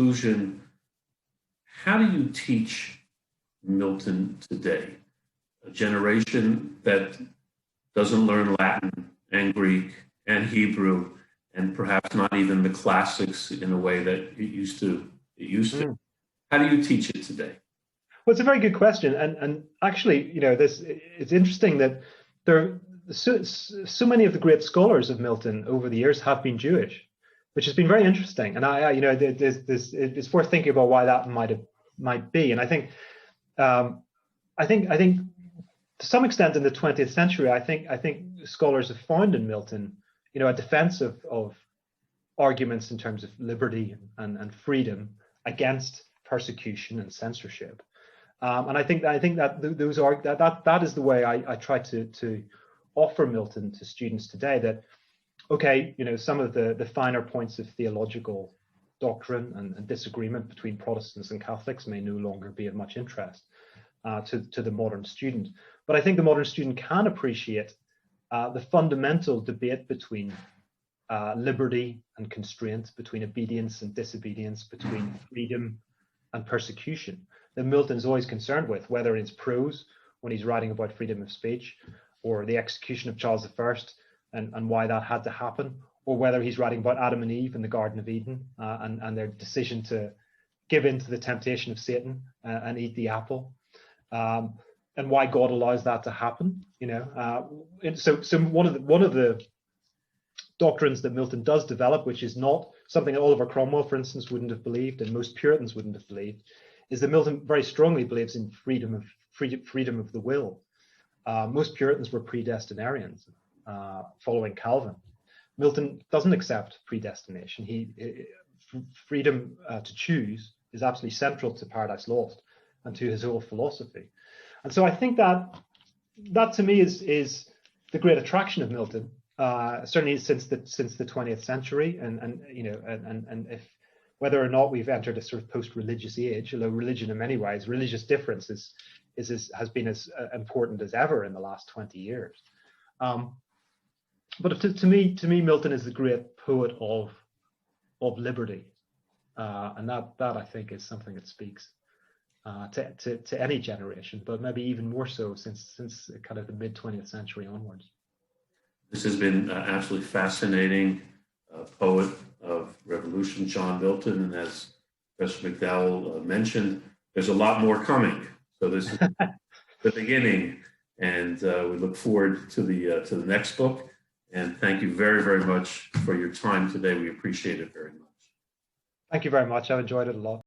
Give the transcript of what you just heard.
conclusion, how do you teach Milton today? A generation that doesn't learn Latin and Greek and Hebrew, and perhaps not even the classics in a way that it used to. How do you teach it today? Well, it's a very good question, and actually, it's interesting that there so many of the great scholars of Milton over the years have been Jewish, which has been very interesting. And it's worth thinking about why that might be. And I think to some extent in the 20th century, I think scholars have found in Milton, a defense of arguments in terms of liberty and freedom against persecution and censorship. And I think that that is the way I try to offer Milton to students today. That okay, some of the finer points of theological doctrine and disagreement between Protestants and Catholics may no longer be of much interest to the modern student. But I think the modern student can appreciate the fundamental debate between liberty and constraint, between obedience and disobedience, between freedom and persecution, that Milton's always concerned with, whether in his prose, when he's writing about freedom of speech, or the execution of Charles I and why that had to happen, or whether he's writing about Adam and Eve in the Garden of Eden and their decision to give in to the temptation of Satan and eat the apple, and why God allows that to happen. So one of the doctrines that Milton does develop, which is not something that Oliver Cromwell, for instance, wouldn't have believed, and most Puritans wouldn't have believed, is that Milton very strongly believes in freedom of the will. Most Puritans were predestinarians, following Calvin. Milton doesn't accept predestination. Freedom to choose is absolutely central to Paradise Lost and to his whole philosophy. And so I think that to me is the great attraction of Milton, certainly since the 20th century, and if whether or not we've entered a sort of post-religious age, although religion in many ways, religious difference has been as important as ever in the last 20 years. But to me, Milton is the great poet of liberty, and that I think is something that speaks to any generation, but maybe even more so since kind of the mid 20th century onwards. This has been absolutely fascinating. Poet of Revolution, John Milton, and as Professor McDowell mentioned, there's a lot more coming. So this is the beginning, and we look forward to the next book. And thank you very, very much for your time today. We appreciate it very much. Thank you very much. I've enjoyed it a lot.